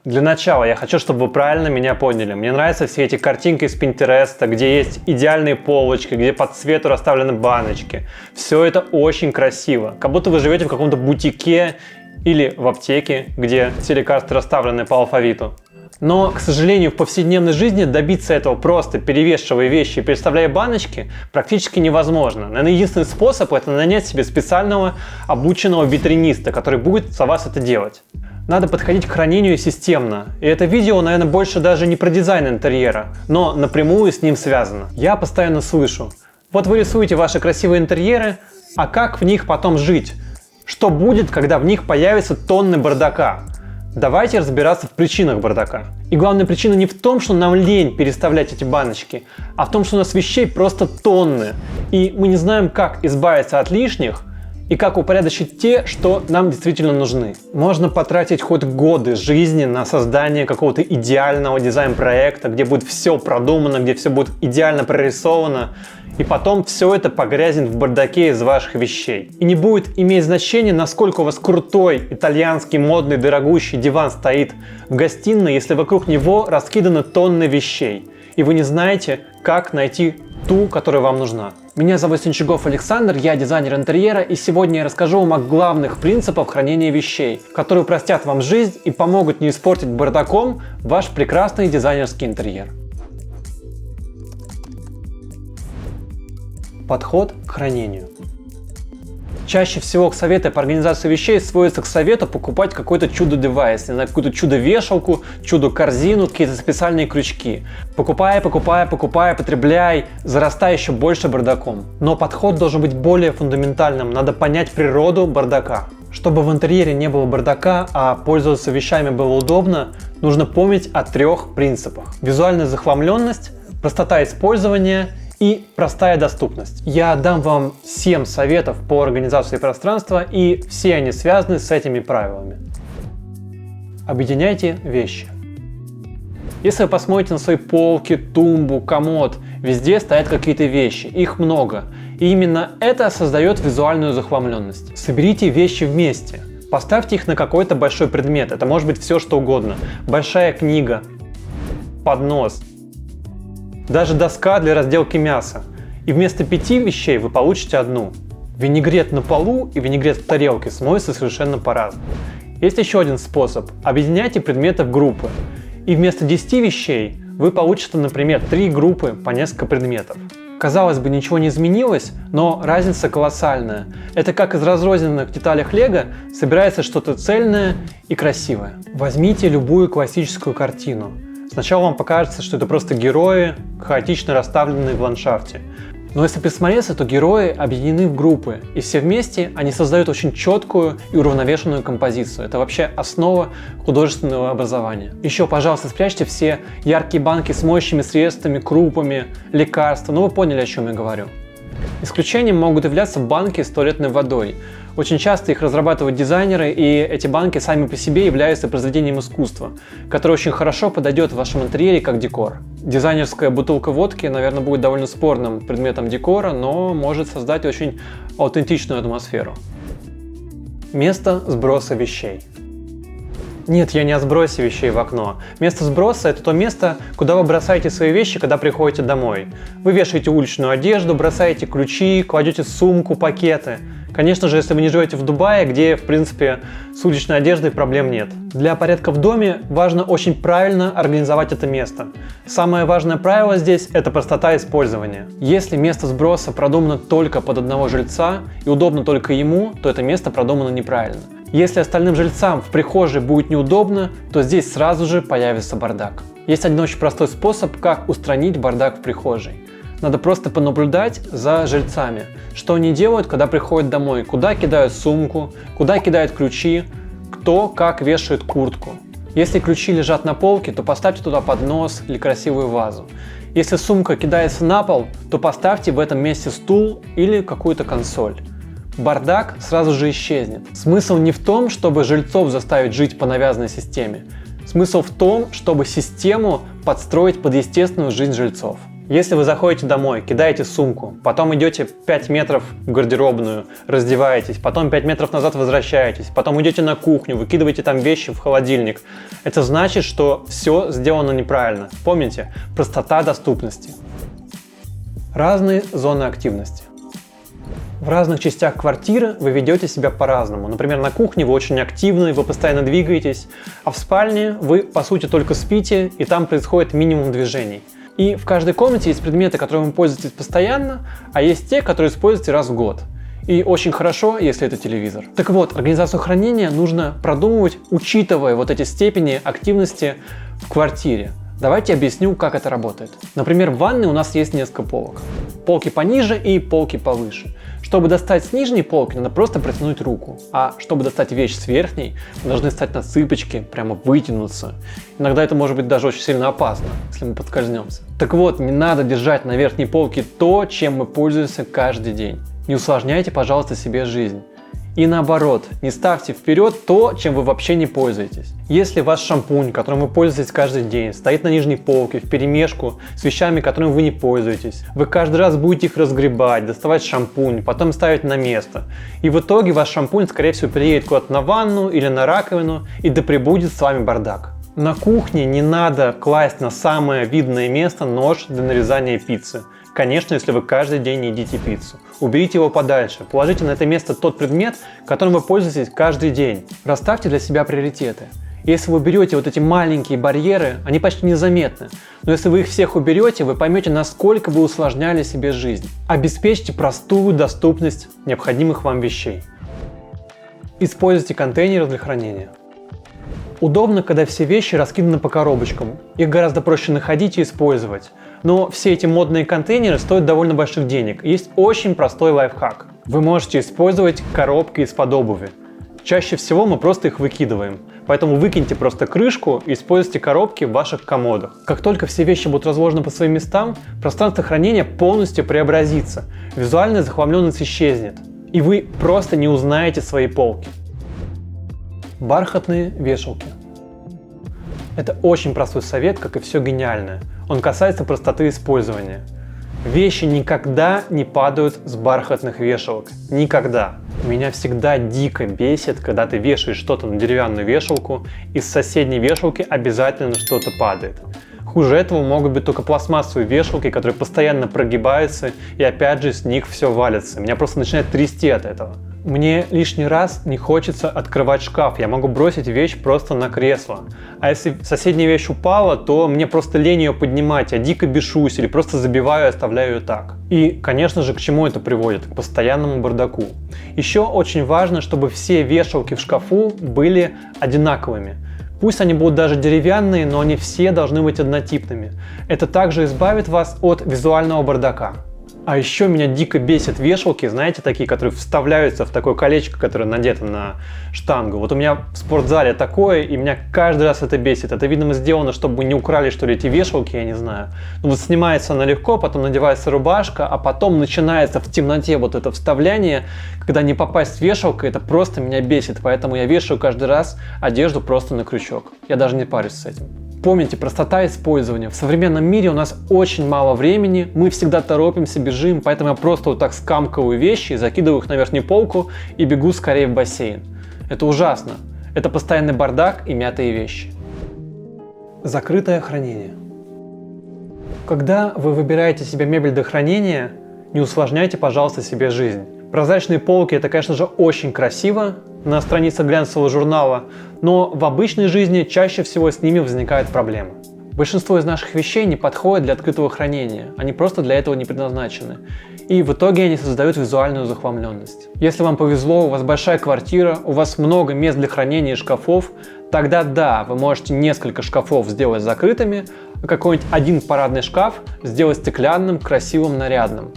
Для начала я хочу, чтобы вы правильно меня поняли. Мне нравятся все эти картинки с Пинтереста, где есть идеальные полочки, где по цвету расставлены баночки. Все это очень красиво. Как будто вы живете в каком-то бутике или в аптеке, где все лекарства расставлены по алфавиту. Но, к сожалению, в повседневной жизни добиться этого просто перевешивая вещи и переставляя баночки практически невозможно. Наверное, единственный способ – это нанять себе специального обученного витриниста, который будет за вас это делать. Надо подходить к хранению системно. И это видео, наверное, больше даже не про дизайн интерьера, но напрямую с ним связано. Я постоянно слышу: вот вы рисуете ваши красивые интерьеры, а как в них потом жить? Что будет, когда в них появятся тонны бардака? Давайте разбираться в причинах бардака. И главная причина не в том, что нам лень переставлять эти баночки, а в том, что у нас вещей просто тонны. И мы не знаем, как избавиться от лишних и как упорядочить те, что нам действительно нужны. Можно потратить хоть годы жизни на создание какого-то идеального дизайн-проекта, где будет все продумано, где все будет идеально прорисовано, и потом все это погрязнет в бардаке из ваших вещей. И не будет иметь значения, насколько у вас крутой, итальянский, модный, дорогущий диван стоит в гостиной, если вокруг него раскиданы тонны вещей, и вы не знаете, как найти ту, которая вам нужна. Меня зовут Сенчугов Александр, я дизайнер интерьера, и сегодня я расскажу вам о главных принципах хранения вещей, которые упростят вам жизнь и помогут не испортить бардаком ваш прекрасный дизайнерский интерьер. Подход к хранению. Чаще всего советы по организации вещей сводятся к совету покупать какой-то чудо-девайс, какую-то чудо-вешалку, чудо-корзину, какие-то специальные крючки. Покупай, потребляй, зарастай еще больше бардаком. Но подход должен быть более фундаментальным, надо понять природу бардака. Чтобы в интерьере не было бардака, а пользоваться вещами было удобно, нужно помнить о 3 принципах. Визуальная захламленность, простота использования и простая доступность. Я дам вам 7 советов по организации пространства, и все они связаны с этими правилами. Объединяйте вещи. Если вы посмотрите на свои полки, тумбу, комод, везде стоят какие-то вещи, их много. И именно это создает визуальную захламленность. Соберите вещи вместе. Поставьте их на какой-то большой предмет. Это может быть все что угодно. Большая книга, поднос, даже доска для разделки мяса. И вместо 5 вещей вы получите одну. Винегрет на полу и винегрет в тарелке смоются совершенно по-разному. Есть еще один способ. Объединяйте предметы в группы. И вместо 10 вещей вы получите, например, 3 группы по несколько предметов. Казалось бы, ничего не изменилось, но разница колоссальная. Это как из разрозненных деталей лего собирается что-то цельное и красивое. Возьмите любую классическую картину. Сначала вам покажется, что это просто герои, хаотично расставленные в ландшафте. Но если присмотреться, то герои объединены в группы, и все вместе они создают очень четкую и уравновешенную композицию. Это вообще основа художественного образования. Еще, пожалуйста, спрячьте все яркие банки с моющими средствами, крупами, лекарства. Вы поняли, о чем я говорю. Исключением могут являться банки с туалетной водой. Очень часто их разрабатывают дизайнеры, и эти банки сами по себе являются произведением искусства, которое очень хорошо подойдет в вашем интерьере как декор. Дизайнерская бутылка водки, наверное, будет довольно спорным предметом декора, но может создать очень аутентичную атмосферу. Место сброса вещей. Нет, я не о сбросе вещей в окно. Место сброса – это то место, куда вы бросаете свои вещи, когда приходите домой. Вы вешаете уличную одежду, бросаете ключи, кладете сумку, пакеты. Конечно же, если вы не живете в Дубае, где, в принципе, с уличной одеждой проблем нет. Для порядка в доме важно очень правильно организовать это место. Самое важное правило здесь – это простота использования. Если место сброса продумано только под одного жильца и удобно только ему, то это место продумано неправильно. Если остальным жильцам в прихожей будет неудобно, то здесь сразу же появится бардак. Есть один очень простой способ, как устранить бардак в прихожей. Надо просто понаблюдать за жильцами, что они делают, когда приходят домой, куда кидают сумку, куда кидают ключи, кто как вешает куртку. Если ключи лежат на полке, то поставьте туда поднос или красивую вазу. Если сумка кидается на пол, то поставьте в этом месте стул или какую-то консоль. Бардак сразу же исчезнет. Смысл не в том, чтобы жильцов заставить жить по навязанной системе. Смысл в том, чтобы систему подстроить под естественную жизнь жильцов. Если вы заходите домой, кидаете сумку, потом идете 5 метров в гардеробную, раздеваетесь, потом 5 метров назад возвращаетесь, потом идете на кухню, выкидываете там вещи в холодильник, это значит, что все сделано неправильно. Помните, простота доступности. Разные зоны активности. В разных частях квартиры вы ведете себя по-разному. Например, на кухне вы очень активны, вы постоянно двигаетесь, а в спальне вы, по сути, только спите, и там происходит минимум движений. И в каждой комнате есть предметы, которыми вы пользуетесь постоянно, а есть те, которые используете раз в год. И очень хорошо, если это телевизор. Так вот, организацию хранения нужно продумывать, учитывая вот эти степени активности в квартире. Давайте объясню, как это работает. Например, в ванной у нас есть несколько полок. Полки пониже и полки повыше. Чтобы достать с нижней полки, надо просто протянуть руку. А чтобы достать вещь с верхней, мы должны встать на цыпочки, прямо вытянуться. Иногда это может быть даже очень сильно опасно, если мы подскользнемся. Так вот, не надо держать на верхней полке то, чем мы пользуемся каждый день. Не усложняйте, пожалуйста, себе жизнь. И наоборот, не ставьте вперед то, чем вы вообще не пользуетесь. Если ваш шампунь, которым вы пользуетесь каждый день, стоит на нижней полке вперемешку с вещами, которыми вы не пользуетесь, вы каждый раз будете их разгребать, доставать шампунь, потом ставить на место. И в итоге ваш шампунь, скорее всего, переедет куда-то на ванну или на раковину, и да пребудет с вами бардак. На кухне не надо класть на самое видное место нож для нарезания пиццы. Конечно, если вы каждый день едите пиццу. Уберите его подальше, положите на это место тот предмет, которым вы пользуетесь каждый день. Расставьте для себя приоритеты. Если вы уберете вот эти маленькие барьеры, они почти незаметны. Но если вы их всех уберете, вы поймете, насколько вы усложняли себе жизнь. Обеспечьте простую доступность необходимых вам вещей. Используйте контейнеры для хранения. Удобно, когда все вещи раскиданы по коробочкам. Их гораздо проще находить и использовать. Но все эти модные контейнеры стоят довольно больших денег. Есть очень простой лайфхак. Вы можете использовать коробки из-под обуви. Чаще всего мы просто их выкидываем. Поэтому выкиньте просто крышку и используйте коробки в ваших комодах. Как только все вещи будут разложены по своим местам, пространство хранения полностью преобразится. Визуальная захламленность исчезнет. И вы просто не узнаете свои полки. Бархатные вешалки. Это очень простой совет, как и все гениальное. Он касается простоты использования. Вещи никогда не падают с бархатных вешалок. Никогда. Меня всегда дико бесит, когда ты вешаешь что-то на деревянную вешалку, и с соседней вешалки обязательно что-то падает. Хуже этого могут быть только пластмассовые вешалки, которые постоянно прогибаются, и опять же с них все валится. Меня просто начинает трясти от этого. Мне лишний раз не хочется открывать шкаф, я могу бросить вещь просто на кресло. А если соседняя вещь упала, то мне просто лень ее поднимать, я дико бешусь или просто забиваю и оставляю ее так. И, конечно же, к чему это приводит? К постоянному бардаку. Еще очень важно, чтобы все вешалки в шкафу были одинаковыми. Пусть они будут даже деревянные, но они все должны быть однотипными. Это также избавит вас от визуального бардака. А еще меня дико бесят вешалки, знаете, такие, которые вставляются в такое колечко, которое надето на штангу. Вот у меня в спортзале такое, и меня каждый раз это бесит. Это, видимо, сделано, чтобы не украли, что ли, эти вешалки, я не знаю. Ну вот снимается она легко, потом надевается рубашка, а потом начинается в темноте вот это вставляние. Когда не попасть в вешалку, это просто меня бесит. Поэтому я вешаю каждый раз одежду просто на крючок. Я даже не парюсь с этим. Помните, простота использования. В современном мире у нас очень мало времени, мы всегда торопимся, бежим, поэтому я просто вот так скамкиваю вещи, закидываю их на верхнюю полку и бегу скорее в бассейн. Это ужасно. Это постоянный бардак и мятые вещи. Закрытое хранение. Когда вы выбираете себе мебель для хранения, не усложняйте, пожалуйста, себе жизнь. Прозрачные полки — это, конечно же, очень красиво на страницах глянцевого журнала, но в обычной жизни чаще всего с ними возникают проблемы. Большинство из наших вещей не подходят для открытого хранения, они просто для этого не предназначены. И в итоге они создают визуальную захламленность. Если вам повезло, у вас большая квартира, у вас много мест для хранения и шкафов, тогда да, вы можете несколько шкафов сделать закрытыми, а какой-нибудь один парадный шкаф сделать стеклянным, красивым, нарядным.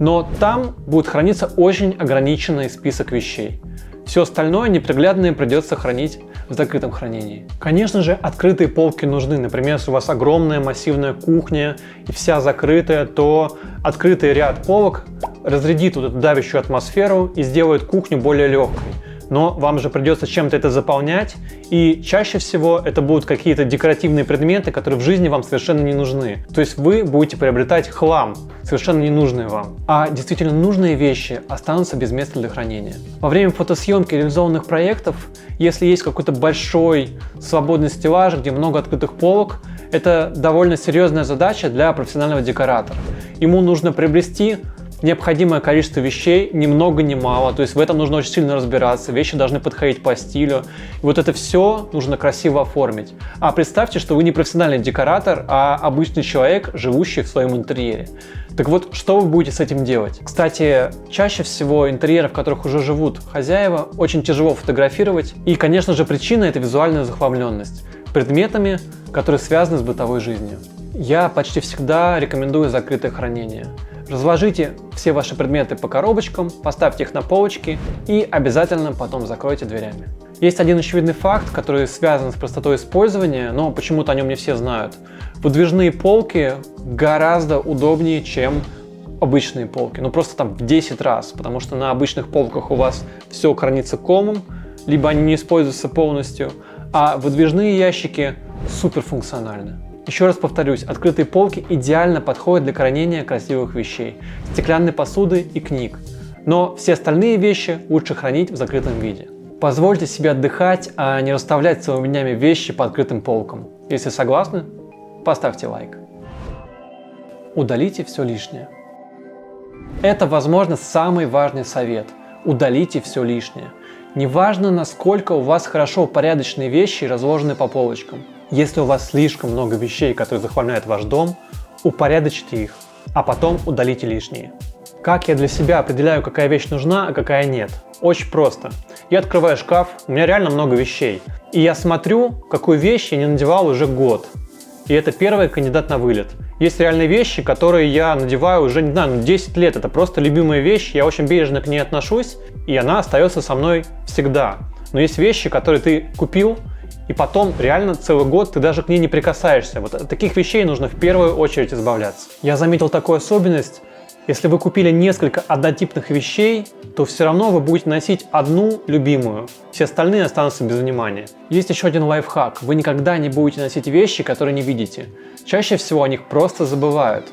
Но там будет храниться очень ограниченный список вещей. Все остальное неприглядное придется хранить в закрытом хранении. Конечно же, открытые полки нужны. Например, если у вас огромная массивная кухня и вся закрытая, то открытый ряд полок разрядит вот эту давящую атмосферу и сделает кухню более легкой. но вам же придется чем-то это заполнять, и чаще всего это будут какие-то декоративные предметы, которые в жизни вам совершенно не нужны. То есть вы будете приобретать хлам, совершенно ненужный вам. А действительно нужные вещи останутся без места для хранения. Во время фотосъемки реализованных проектов, если есть какой-то большой свободный стеллаж, где много открытых полок, это довольно серьезная задача для профессионального декоратора. Ему нужно приобрести необходимое количество вещей, ни много ни мало, то есть в этом нужно очень сильно разбираться, вещи должны подходить по стилю, и вот это все нужно красиво оформить. А представьте, что вы не профессиональный декоратор, а обычный человек, живущий в своем интерьере. Так вот, что вы будете с этим делать? Кстати, чаще всего интерьеры, в которых уже живут хозяева, очень тяжело фотографировать, и, конечно же, причина — это визуальная захламленность предметами, которые связаны с бытовой жизнью. Я почти всегда рекомендую закрытое хранение. Разложите все ваши предметы по коробочкам, поставьте их на полочки и обязательно потом закройте дверями. Есть один очевидный факт, который связан с простотой использования, но почему-то о нем не все знают. Выдвижные полки гораздо удобнее, чем обычные полки. Ну просто там в 10 раз, потому что на обычных полках у вас все хранится комом, либо они не используются полностью, а выдвижные ящики суперфункциональны. Еще раз повторюсь, открытые полки идеально подходят для хранения красивых вещей, стеклянной посуды и книг. Но все остальные вещи лучше хранить в закрытом виде. Позвольте себе отдыхать, а не расставлять целыми днями вещи по открытым полкам. Если согласны, поставьте лайк. Удалите все лишнее. Это, возможно, самый важный совет. Удалите все лишнее. Неважно, насколько у вас хорошо упорядоченные вещи разложены по полочкам. Если у вас слишком много вещей, которые захламляют ваш дом, упорядочьте их, а потом удалите лишние. Как я для себя определяю, какая вещь нужна, а какая нет? Очень просто. Я открываю шкаф, у меня реально много вещей. И я смотрю, какую вещь я не надевал уже год. И это первый кандидат на вылет. Есть реальные вещи, которые я надеваю уже, не знаю, 10 лет. Это просто любимая вещь, я очень бережно к ней отношусь, и она остается со мной всегда. Но есть вещи, которые ты купил, и потом реально целый год ты даже к ней не прикасаешься. Вот от таких вещей нужно в первую очередь избавляться. Я заметил такую особенность. Если вы купили несколько однотипных вещей, то все равно вы будете носить одну любимую. Все остальные останутся без внимания. Есть еще один лайфхак. Вы никогда не будете носить вещи, которые не видите. Чаще всего о них просто забывают.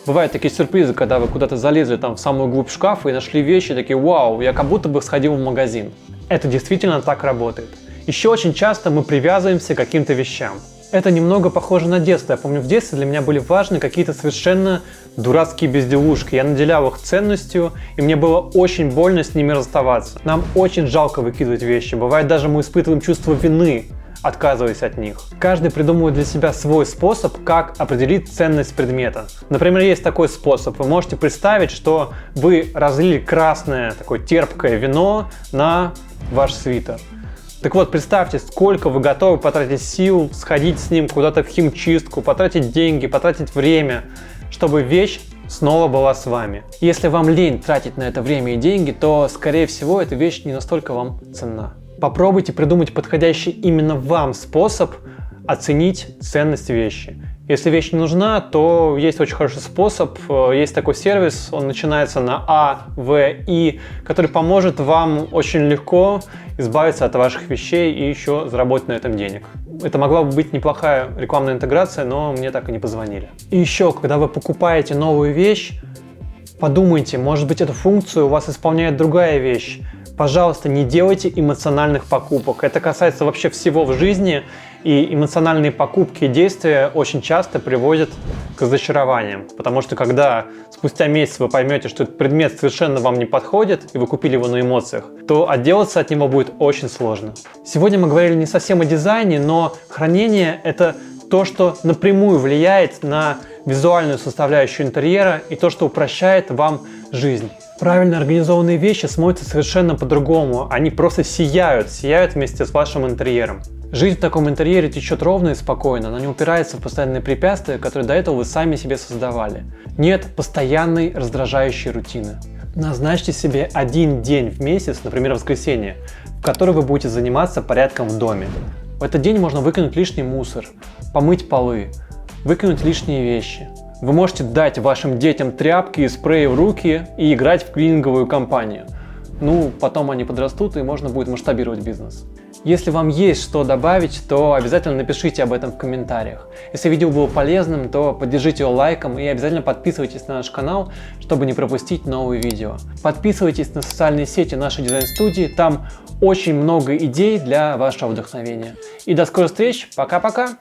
Бывают такие сюрпризы, когда вы куда-то залезли там в самую глубь шкафа и нашли вещи, такие: вау, я как будто бы сходил в магазин. Это действительно так работает. Еще очень часто мы привязываемся к каким-то вещам. Это немного похоже на детство. Я помню, в детстве для меня были важны какие-то совершенно дурацкие безделушки. Я наделял их ценностью, и мне было очень больно с ними расставаться. Нам очень жалко выкидывать вещи. Бывает, даже мы испытываем чувство вины, отказываясь от них. Каждый придумывает для себя свой способ, как определить ценность предмета. Например, есть такой способ. Вы можете представить, что вы разлили красное, такое терпкое вино на ваш свитер. Так вот, представьте, сколько вы готовы потратить сил, сходить с ним куда-то в химчистку, потратить деньги, потратить время, чтобы вещь снова была с вами. Если вам лень тратить на это время и деньги, то, скорее всего, эта вещь не настолько вам ценна. Попробуйте придумать подходящий именно вам способ оценить ценность вещи. Если вещь не нужна, то есть очень хороший способ. Есть такой сервис, он начинается на AVI, который поможет вам очень легко избавиться от ваших вещей и еще заработать на этом денег. Это могла бы быть неплохая рекламная интеграция, но мне так и не позвонили. И еще, когда вы покупаете новую вещь, подумайте, может быть, эту функцию у вас исполняет другая вещь. Пожалуйста, не делайте эмоциональных покупок. Это касается вообще всего в жизни, и эмоциональные покупки и действия очень часто приводят к разочарованиям. Потому что когда спустя месяц вы поймете, что этот предмет совершенно вам не подходит, и вы купили его на эмоциях, то отделаться от него будет очень сложно. Сегодня мы говорили не совсем о дизайне, но хранение — это то, что напрямую влияет на визуальную составляющую интерьера и то, что упрощает вам жизнь. Правильно организованные вещи смотрятся совершенно по-другому. Они просто сияют вместе с вашим интерьером. Жизнь в таком интерьере течет ровно и спокойно, она не упирается в постоянные препятствия, которые до этого вы сами себе создавали. Нет постоянной раздражающей рутины. Назначьте себе один день в месяц, например, воскресенье, в который вы будете заниматься порядком в доме. В этот день можно выкинуть лишний мусор, помыть полы, выкинуть лишние вещи. Вы можете дать вашим детям тряпки и спреи в руки и играть в клининговую компанию. Ну, потом они подрастут и можно будет масштабировать бизнес. Если вам есть что добавить, то обязательно напишите об этом в комментариях. Если видео было полезным, то поддержите его лайком и обязательно подписывайтесь на наш канал, чтобы не пропустить новые видео. Подписывайтесь на социальные сети нашей дизайн-студии, там очень много идей для вашего вдохновения. И до скорых встреч, пока-пока!